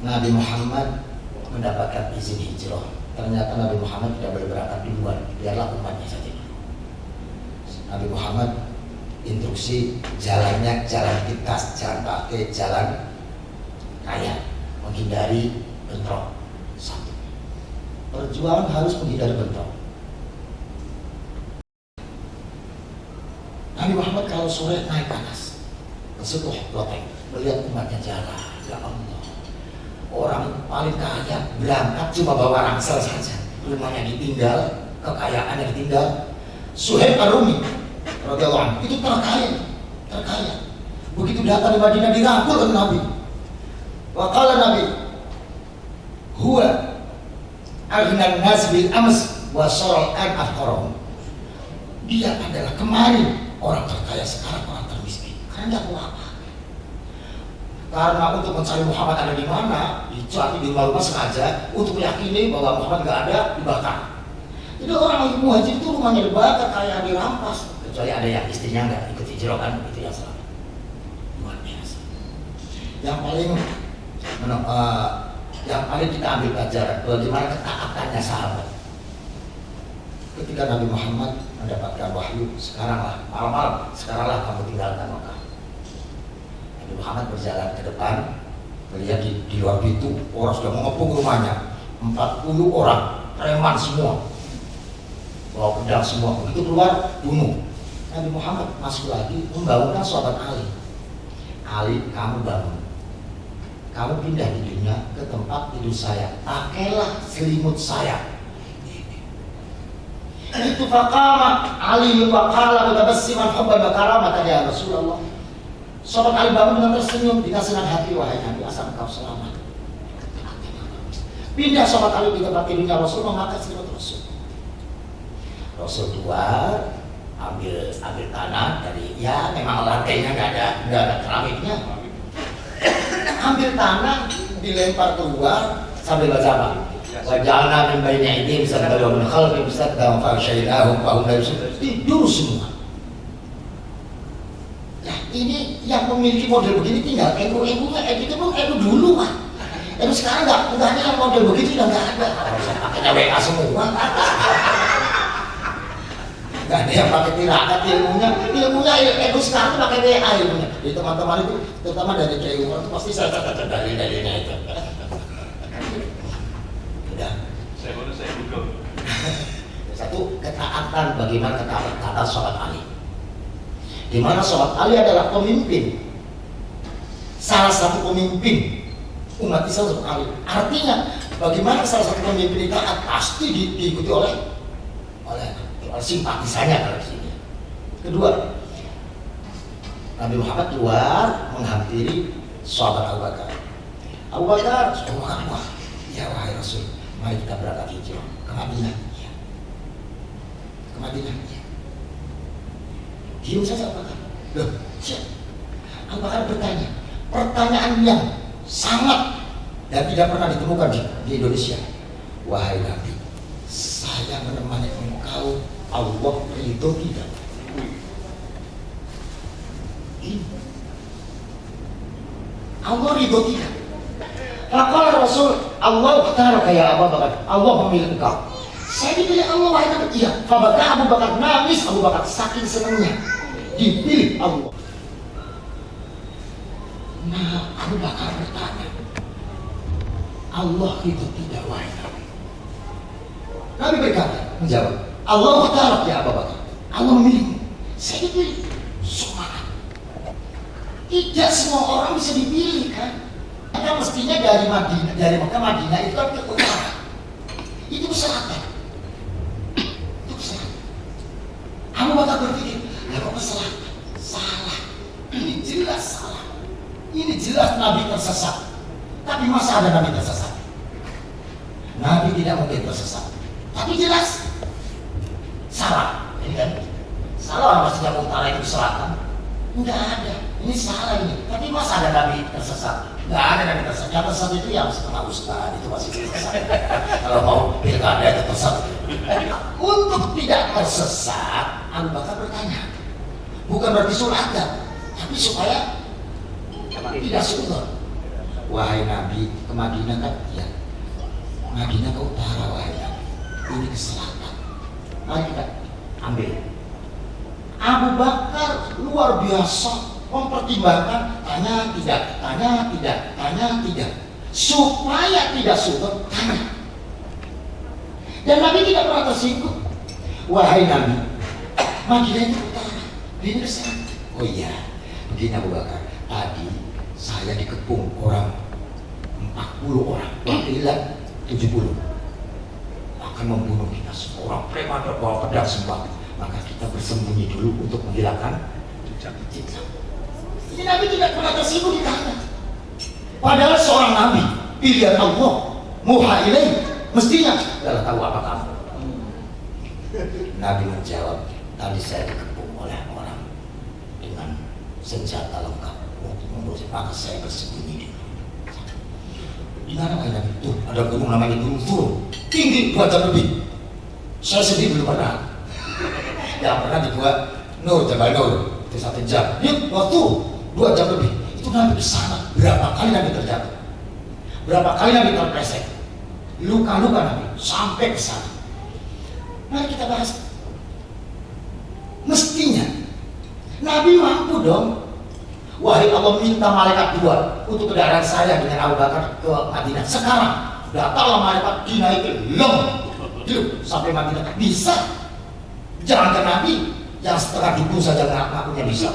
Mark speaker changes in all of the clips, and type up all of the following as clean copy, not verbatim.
Speaker 1: Nabi Muhammad mendapatkan izin hijrah. Ternyata Nabi Muhammad tidak boleh berangkat duluan, biarlah umatnya saja. Nabi Muhammad instruksi jalannya jalan pintas, jalan pakai, jalan kaya, menghindari bentrok. Satu, perjuangan harus menghindari bentrok. Nabi Muhammad kalau sore naik ke atas, bersetuh loteng, melihat umatnya jalan. Ya Allah, orang paling kaya berangkat cuma bawa ransel saja, rumahnya ditinggal, kekayaannya ditinggal. Suhaib Ar-Rumi radhiyallahu anhu itu terkaya. Begitu datang di Madinah dirangkul oleh Nabi. Wa qala Nabi, huwa aghnan nas bil ams wa sara'an afqarahum. Dia adalah kemarin orang terkaya, sekarang orang termiskin. Karena tidak tahu apa. Karena untuk mencari Muhammad ada di mana, dicari di rumah sengaja untuk meyakini bahwa Muhammad nggak ada, dibakar. Jadi orang muhajir itu rumahnya dibakar, kayak dirampas. Kecuali ada yang istrinya nggak ikut hijrah kan, itu yang salah. Luar biasa. Yang paling kita ambil pelajaran bagaimana ketaatannya sahabat. Ketika Nabi Muhammad mendapatkan wahyu, sekaranglah malam-malam, sekaranglah kamu tinggalkan Mekah. Nabi Muhammad berjalan ke depan, melihat di luar pintu orang sudah mengepung rumahnya, 40 orang, preman semua, bawa pedang semua. Begitu keluar, bunuh. Nabi Muhammad masuk lagi membangunkan sahabat Ali. Ali, kamu bangun. Kamu pindah tidurnya ke tempat tidur saya. Pakailah selimut saya. Itu faqama Ali waqala mutabassiman hubban wa karamatan ya Rasulullah. Sahabat Ali bangun dengan tersenyum, dengan senang hati, wahai Nabi, asal engkau selamat. Pindah sahabat Ali di tempat tidurnya Rasul, memakai selimut Rasul. Rasul keluar, ambil tanah dari, ya memang lantainya nggak ada keramiknya. Ambil tanah, dilempar keluar sambil baca apa? Wajalna min baini aydihim saddan wa min khalfihim saddan fa aghshaynahum fa hum la yubsirun. Tidur semua. Nah, ini yang memiliki model begini tinggal NU-nya, itu pun NU dulu Pak. NU sekarang nggak ada yang model begitu, udah nggak ada. Pakainya WA semua. Nggak ada yang pakai tirakat ilmunya NU sekarang pakai WA ilmunya. Jadi teman-teman itu, terutama dari Kiai Umar itu pasti saya catat dalil-dalilnya itu. Saya buka. Satu, ketaatan, bagaimana ketaatan sahabat Ali. Di mana sahabat Ali adalah pemimpin, salah satu pemimpin umat Islam sahabat Ali. Artinya, bagaimana salah satu pemimpin itu pasti diikuti oleh simpatisannya kalau di sini. Kedua, Nabi Muhammad keluar menghampiri sahabat Abu Bakar. Abu Bakar, wah, ya wahai Rasul, mari kita berangkat hijrah ke Madinah. Ya. Ke Madinah. Ya. Diam saja Abu Bakar. Loh, Abu Bakar bertanya, pertanyaan yang sangat dan tidak pernah ditemukan di Indonesia. Wahai Nabi, saya menemani engkau, Allah ridho tidak? Ini Allah ridho tidak? Maka Rasul, Allah taala kayak Abu Bakar, Allah memilih engkau. Saya dipilih Allah, wahai Nabi. Iya. Fabaka Abu Bakar, nangis Abu Bakar saking senangnya dipilih Allah. Nah, Abu Bakar bertanya, Allah ridho tidak, wahai Nabi? Nabi berkata, menjawab, Allah taala ya Abu Bakar, Allah memilih. Saya dipilih. Subhanallah. Tidak semua orang bisa dipilih kan? Karena mestinya dari Madinah, dari Mekah Madinah itu kan ke utara. Itu ke selatan. Itu ke selatan. Abu Bakar berpikir, kok ke selatan? Salah. Ini jelas salah. Ini jelas Nabi tersesat. Tapi masa ada Nabi tersesat? Nabi tidak mungkin tersesat. Tapi jelas salah. Ini kan salah, orang mestinya ke utara itu ke selatan. Enggak ada. Ini salah ini. Tapi masa ada Nabi tersesat? Enggak ada Nabi tersesat. Yang tersesat itu yang setengah ustaz, itu masih tersesat. Kalau mau pilkada itu tersesat. Untuk tidak tersesat, Abu Bakar bertanya. Bukan berarti surga, tapi supaya tidak sudah. Wahai Nabi, ke Madinah kan? Ya. Madinah ke utara, wahai Nabi. Ini ke selatan. Mari kita ambil. Abu Bakar luar biasa mempertimbangkan, tanya tidak, tanya tidak, tanya tidak, supaya tidak subur, tanya. Dan Nabi tidak pernah tersinggung. Wahai Nabi, Madinah itu utara, ini ke selatan. Oh iya, begini Abu Bakar. Tadi saya dikepung orang 40 orang, hilang 70, akan membunuh kita semua. Orang preman berbawa pedang semua. Maka kita bersembunyi dulu untuk menghilangkan jejak. Jadi Nabi tidak pernah tersinggung ditanya. Padahal seorang Nabi pilihan Allah, muha ilaih, mestinya adalah tahu apa kamu. Nabi menjawab, tadi saya dikepung oleh orang dengan senjata lengkap untuk membunuh, maka saya bersembunyi dulu. Di mana Nabi? Tuh ada gunung namanya Gunung Tur, tinggi 2 jam lebih. Saya sendiri belum pernah. Yang pernah dibuat Nur, Jabal Nur itu 1 jam. Ini waktu 2 jam lebih. Itu Nabi ke sana. Berapa kali Nabi terjatuh? Berapa kali Nabi terpleset? Luka-luka Nabi sampai ke sana. Mari kita bahas. Mestinya Nabi mampu dong. Wahai Allah, minta malaikat 2 untuk kendaraan saya dengan Abu Bakar ke Madinah. Sekarang datanglah malaikat, dinaikin sampai Madinah. Bisa. Jangankan Nabi, yang setengah dukun saja ngakunya bisa.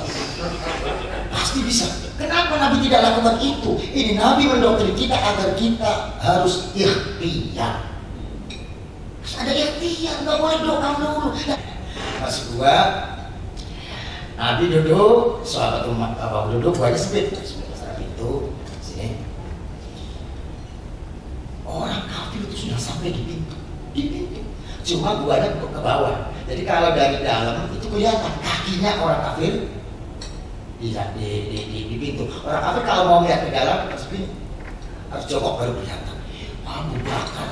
Speaker 1: Pasti bisa. Kenapa Nabi tidak lakukan itu? Ini Nabi mendoktrin kita agar kita harus ikhtiar. Ada ikhtiar, nggak boleh doa dulu. Masih 2, Nabi duduk, sahabat umat Bapak duduk, buahnya sempit. Sebentar itu, sini. Orang kafir itu sudah sampai di pintu. Cuma buahnya ke bawah. Jadi kalau dari dalam itu kelihatan kakinya orang kafir di pintu. Orang kafir kalau mau lihat ke dalam harus jongkok baru kelihatan. Abu Bakar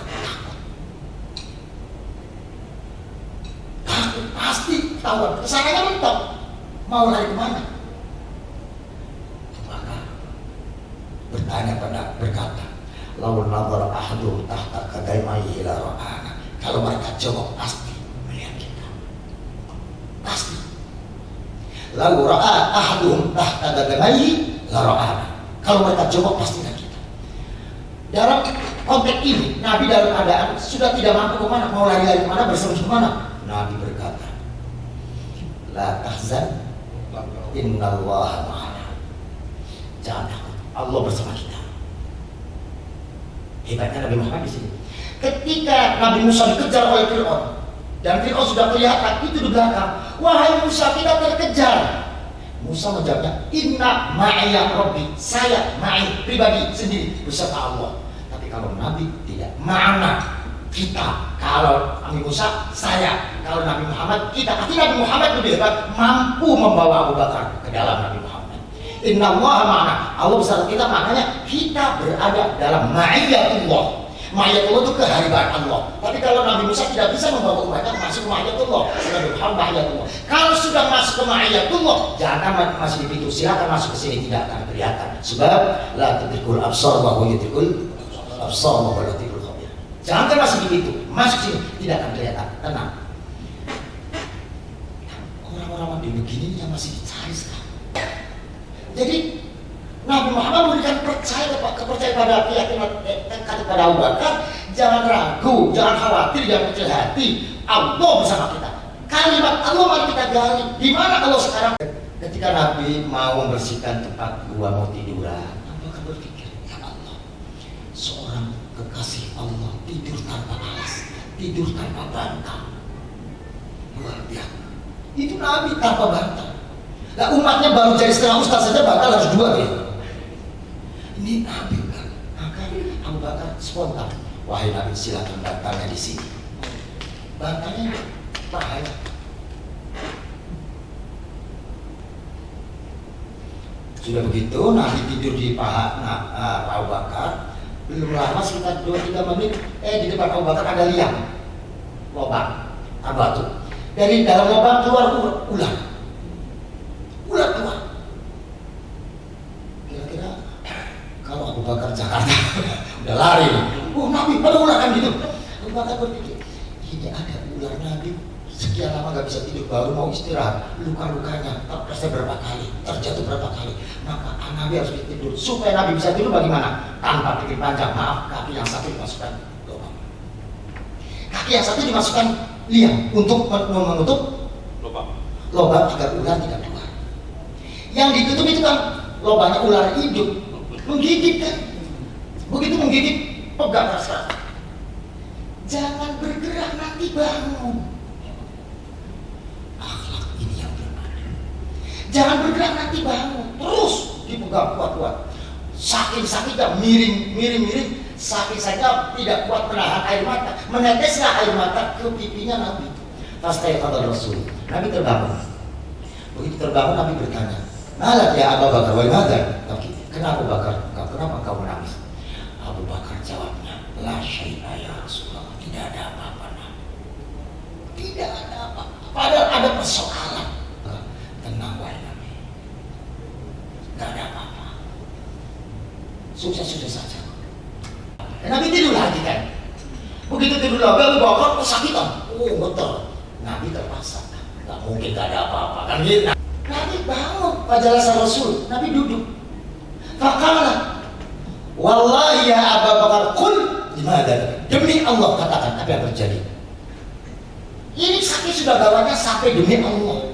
Speaker 1: takut pasti tahu. Kesananya mentok. Mau lari kemana? Maka berkata, lawan nazar ahadum tahta qadamaihi la ra'ana. Kalau mereka jongkok pasti melihat kita. Pasti. Lalu ra'a ahadum tahta qadamaihi la ra'ana. Kalau mereka jongkok pasti melihat kita. Dalam konteks ini, Nabi dalam keadaan sudah tidak mampu kemana, mau lari-lari kemana, bersembunyi kemana. Nabi berkata, la tahzan, innallaha ma'ana. Jangan takut, Allah bersama kita. Hebatnya Nabi Muhammad di sini. Ketika Nabi Musa dikejar oleh Fir'aun dan Fir'aun sudah kelihatan itu di belakang, wahai Musa, kita terkejar. Musa menjawabnya, inna ma'iya Rabbi, saya ma'i pribadi sendiri beserta Allah. Tapi kalau Nabi tidak, ma'ana kita. Kalau Nabi Musa, saya. Kalau Nabi Muhammad, kita. Tapi Nabi Muhammad lebih hebat, mampu membawa Abu Bakar ke dalam Nabi Muhammad. Inna Allah ma'ana, Allah beserta kita, maknanya kita berada dalam ma'iyatullah. Ma'iyatullah itu keharibaan Allah. Tapi kalau Nabi Musa tidak bisa membawa umatnya masuk ke ma'iyatullah, Nabi Muhammad ma'iyatullah. Kalau sudah masuk ke ma'iyatullah, jangan masih di pintu, silakan masuk ke sini, tidak akan kelihatan. Sebab la tudrikul absar wa huwa yudrikul absar wa huwa latiful khabir. Jangan masih di pintu, masuk sini, tidak akan kelihatan. Tenang. Orang-orang di begini yang masih dicari sekarang. Jadi Nabi Muhammad memberikan kepercayaan pada keyakinan kepada Abu Bakar, jangan ragu, jangan khawatir, jangan kecil hati. Allah bersama kita. Kalimat Allah mari kita gali. Di mana Allah sekarang? Ketika Nabi mau membersihkan tempat gua mau tiduran, Abu Bakar berpikir, ya Allah, seorang kekasih Allah tidur tanpa alas, tidur tanpa bantal. Luar biasa. Itu Nabi tanpa bantal. Nah umatnya baru jadi setengah ustaz saja bantal harus 2 dia. Ini Nabi kan, maka Abu Bakar spontan, wahai Nabi silakan bantalnya di sini. Bantalnya bahaya. Sudah begitu Nabi tidur di paha Abu Bakar. Belum lama sekitar 2-3 menit, di depan Abu Bakar ada liang, lubang, batu. Dari dalam lubang keluar ular. Ular keluar. Kira-kira kalau Abu Bakar Jakarta udah lari. Oh Nabi, ada ular kan gitu. Abu Bakar berpikir, ini ada ular Nabi sekian lama gak bisa tidur, baru mau istirahat, luka-lukanya terpleset berapa kali, terjatuh berapa kali, maka Nabi harus tidur. Supaya Nabi bisa tidur bagaimana? Tanpa pikir panjang, maaf, kaki yang satu dimasukkan lubang, kaki yang satu dimasukkan liang untuk menutup lubang agar ular tidak keluar. Yang ditutup itu kan lubangnya ular hidup, menggigit kan. Begitu menggigit, pegang rasa. Jangan bergerak, nanti bangun. Akhlak ini yang benar. Jangan bergerak, nanti bangun. Terus dipegang kuat-kuat. Saking-sakitnya miring, saking-sakitnya tidak kuat menahan air mata. Meneteslah air mata ke pipinya Nabi. Fastayqadha Rasul. Nabi terbangun. Begitu terbangun, Nabi bertanya, "Malat ya Abu Bakar, wa madza?" Kenapa Bakar? Kenapa kau menangis? Abu Bakar jawabnya, "La syai'a ya Rasulullah." Tidak ada apa-apa, Nabi. Tidak ada apa-apa. Padahal ada persoalan. Tenang wahai Nabi. Tidak ada apa-apa. Sukses saja. Nabi tidur lagi kan. Begitu tidur lagi, Abu Bakar kesakitan. Oh betul. Nabi terpaksa. Gak mungkin gak ada apa-apa kan gitu. Nabi bangun. Fajalasa Rasul. Nabi duduk. Faqala, wallahi ya Abu Bakar, qul limadha? Demi Allah katakan apa yang terjadi. Ini sakit sudah gawatnya sampai demi Allah.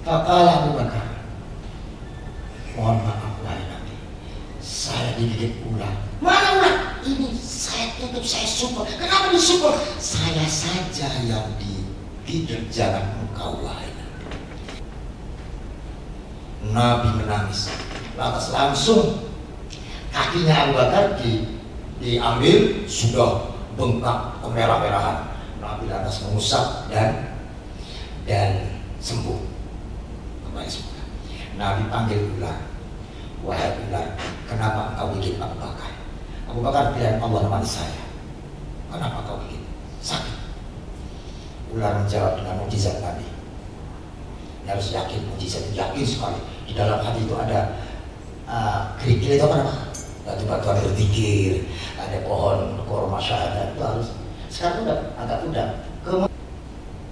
Speaker 1: Faqala Abu Bakar, mohon maaf wahai Nabi, saya digigit ular. Mana ular? Ini saya tutup, saya support. Kenapa disupport? Saya saja yang digigit, jangan engkau wahai Nabi. Nabi menangis. Lantas langsung kakinya Abu Bakar diambil, sudah bengkak kemerah-merahan. Nabi lantas mengusap dan sembuh kembali sembuh. Nabi panggil ular, wahai ular, kenapa engkau gigit Abu Bakar? Abu Bakar bilang, Allah nemani saya. Kenapa kau gigit? Sakit. Ular menjawab dengan mukjizat Nabi. Ini harus yakin, mukjizat yakin sekali. Di dalam hati itu ada kerikil itu apa namanya? Batu-batuan berzikir, ada pohon korma syahadat. Itu harus. Sekarang agak udah.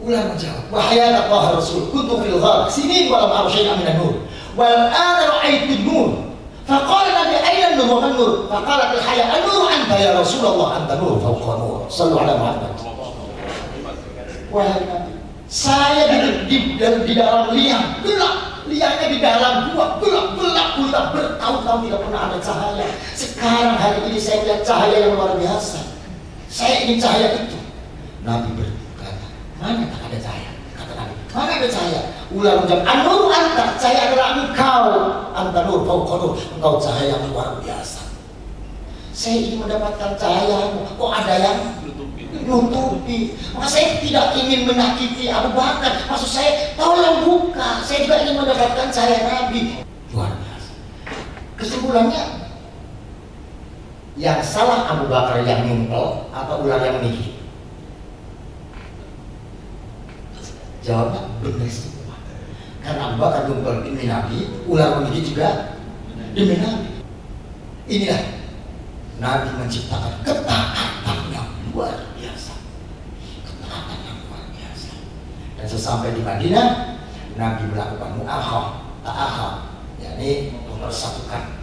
Speaker 1: Ular menjawab, wahai anak Rasul, kuntu fil ghar sinin wa lam ara syai'an min an-nur. Wal ana ra'aytu an-nur. Faqala Nabi ayna an-nur wa an-nur? Faqala al-haya an-nur anta ya Rasulullah, anta nur fawqa nur. Shallu ala Muhammad. Wahai Nabi, saya di dalam liang gelap. Liangnya di dalam gua gelap bertahun-tahun tidak pernah ada cahaya. Sekarang hari ini saya lihat cahaya yang luar biasa. Saya ingin cahaya itu. Nabi berkata, mana tak ada cahaya? Kata Nabi, mana ada cahaya? Ular menjawab, an-nur anta, cahaya adalah engkau. Anta nur fawqa nur, engkau cahaya yang luar biasa. Saya ingin mendapatkan cahayamu. Kok ada yang nutupi? Maka saya tidak ingin menyakiti Abu Bakar. Maksud saya, tolong buka. Saya juga ingin mendapatkan cahaya Nabi. Luar biasa. Kesimpulannya, yang salah Abu Bakar yang nyumpel atau ular yang menggigit? Jawabnya benar semua. Karena Abu Bakar nyumpel demi Nabi, ular menggigit juga demi Nabi. Inilah Nabi menciptakan ketaatan yang luar biasa. Ketaatan yang luar biasa. Dan sesampai di Madinah, Nabi melakukan mu'akhah, ta'akhah, yakni mempersatukan